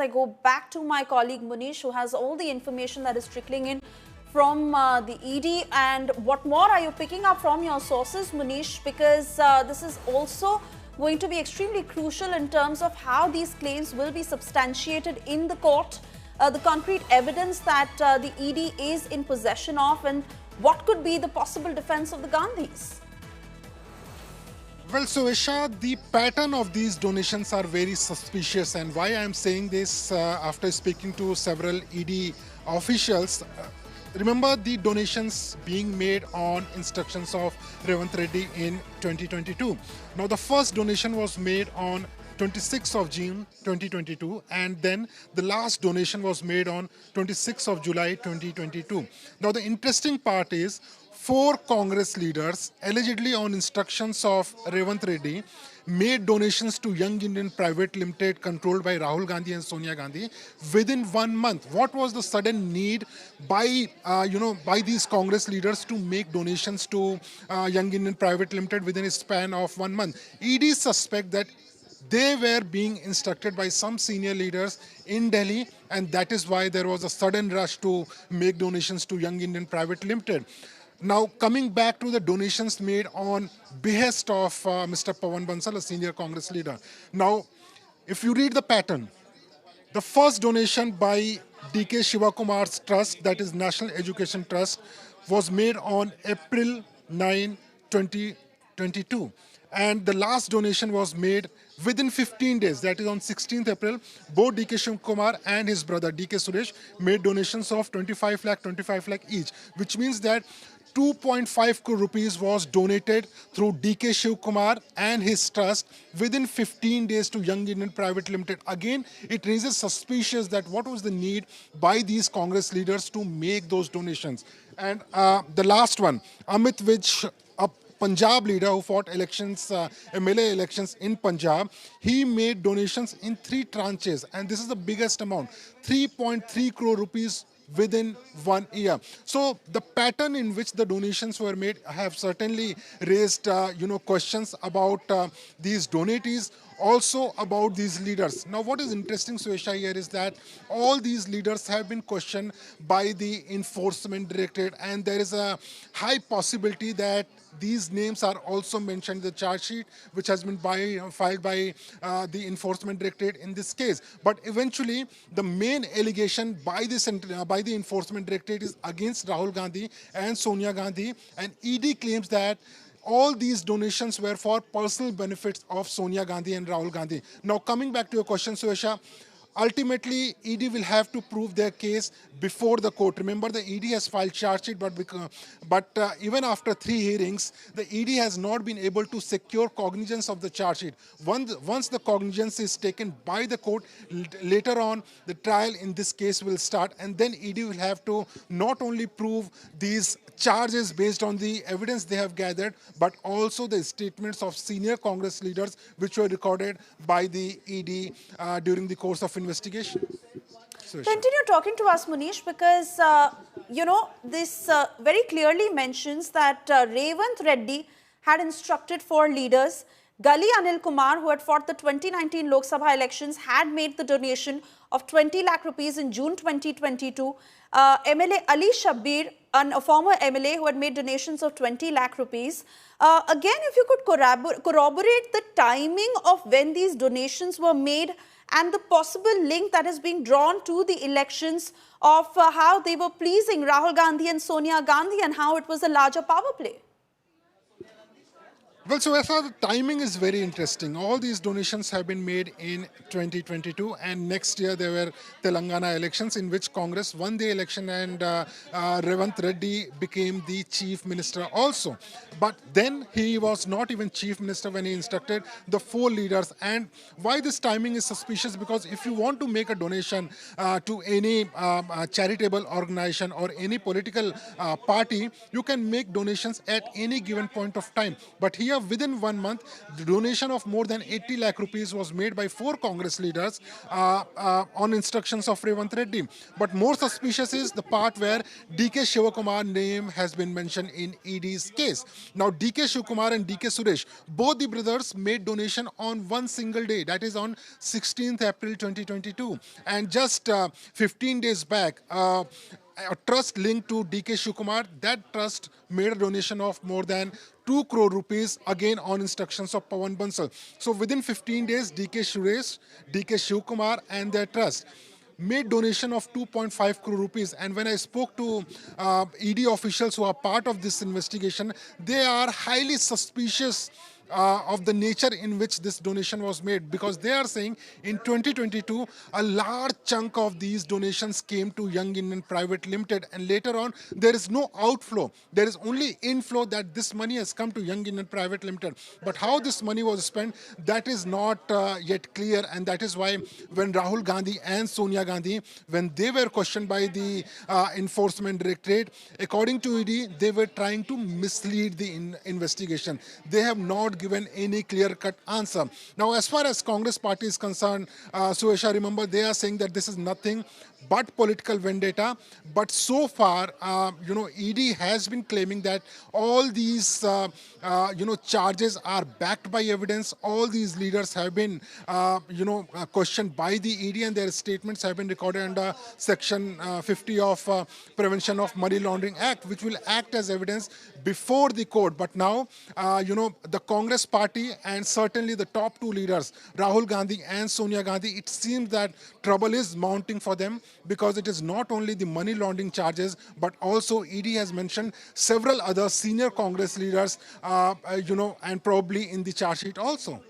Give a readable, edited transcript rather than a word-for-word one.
I go back to my colleague Munish, who has all the information that is trickling in from the ED. And what more are you picking up from your sources, Munish? Because this is also going to be extremely crucial in terms of how these claims will be substantiated in the court, the concrete evidence that the ED is in possession of, and what could be the possible defense of the Gandhis. Well, so Isha, the pattern of these donations are very suspicious, and why I am saying this after speaking to several ED officials. Remember the donations being made on instructions of Revanth Reddy in 2022. Now, the first donation was made on 26th of June 2022, and then the last donation was made on 26th of July 2022. Now, the interesting part is, four Congress leaders, allegedly on instructions of Revanth Reddy, made donations to Young Indian Private Limited controlled by Rahul Gandhi and Sonia Gandhi within 1 month. What was the sudden need by these Congress leaders to make donations to Young Indian Private Limited within a span of 1 month? ED suspect that they were being instructed by some senior leaders in Delhi, and that is why there was a sudden rush to make donations to Young Indian Private Limited. Now, coming back to the donations made on behest of Mr. Pawan Bansal, a senior Congress leader. Now, if you read the pattern, the first donation by DK Shivakumar's trust, that is National Education Trust, was made on April 9, 2022. And the last donation was made within 15 days, that is on 16th April. Both DK Shivakumar and his brother DK Suresh made donations of 25 lakh each, which means that 2.5 crore rupees was donated through DK Shivakumar and his trust within 15 days to Young Indian Private Limited. Again, it raises suspicions that what was the need by these Congress leaders to make those donations. And the last one, Amit Vij, a Punjab leader who fought elections, MLA elections in Punjab, he made donations in 3 tranches, and this is the biggest amount, 3.3 crore rupees within 1 year. So the pattern in which the donations were made have certainly raised questions about these donatees, also about these leaders. Now, what is interesting, Suesha, here is that all these leaders have been questioned by the Enforcement Directorate, and there is a high possibility that these names are also mentioned in the charge sheet, which has been filed by the Enforcement Directorate in this case. But eventually, the main allegation by the Enforcement Directorate is against Rahul Gandhi and Sonia Gandhi, and ED claims that all these donations were for personal benefits of Sonia Gandhi and Rahul Gandhi. Now, coming back to your question, Suesha, ultimately, ED will have to prove their case before the court. Remember, the ED has filed charge sheet, but even after 3 hearings, the ED has not been able to secure cognizance of the charge sheet. Once the cognizance is taken by the court, later on, the trial in this case will start, and then ED will have to not only prove these charges based on the evidence they have gathered, but also the statements of senior Congress leaders which were recorded by the ED during the course of investigation. Continue talking to us, Munish, because, this very clearly mentions that Revanth Reddy had instructed 4 leaders. Gali Anil Kumar, who had fought the 2019 Lok Sabha elections, had made the donation of 20 lakh rupees in June 2022. MLA Ali Shabbir, a former MLA who had made donations of 20 lakh rupees. Again, if you could corroborate the timing of when these donations were made and the possible link that is being drawn to the elections of how they were pleasing Rahul Gandhi and Sonia Gandhi and how it was a larger power play. Well, so as far as the timing is very interesting. All these donations have been made in 2022, and next year there were Telangana elections in which Congress won the election, and Revanth Reddy became the chief minister also. But then he was not even chief minister when he instructed the 4 leaders. And why this timing is suspicious? Because if you want to make a donation to any charitable organization or any political party, you can make donations at any given point of time. But here India, within 1 month, the donation of more than 80 lakh rupees was made by 4 Congress leaders on instructions of Revant Reddy. But more suspicious is the part where DK Shivakumar name has been mentioned in ED's case. Now, DK Shivakumar and DK Suresh, both the brothers made donation on one single day, that is on 16th April 2022. And just 15 days back, a trust linked to DK Shivakumar, that trust made a donation of more than 2 crore rupees, again on instructions of Pawan Bansal. So within 15 days, DK Suresh, DK Shivakumar and their trust made donation of 2.5 crore rupees. And when I spoke to ED officials who are part of this investigation, they are highly suspicious of the nature in which this donation was made, because they are saying in 2022 a large chunk of these donations came to Young Indian Private Limited, and later on there is no outflow, there is only inflow, that this money has come to Young Indian Private Limited. But how this money was spent, that is not yet clear, and that is why when Rahul Gandhi and Sonia Gandhi, when they were questioned by the Enforcement Directorate, according to ED, they were trying to mislead the investigation. They have not given any clear-cut answer. Now, as far as Congress party is concerned, Suesha, remember, they are saying that this is nothing but political vendetta. But so far, ED has been claiming that all these, charges are backed by evidence. All these leaders have been, questioned by the ED, and their statements have been recorded under Section 50 of Prevention of Money Laundering Act, which will act as evidence before the court. But now, the Congress party and certainly the top two leaders, Rahul Gandhi and Sonia Gandhi, it seems that trouble is mounting for them, because it is not only the money laundering charges, but also ED has mentioned several other senior Congress leaders, and probably in the charge sheet also.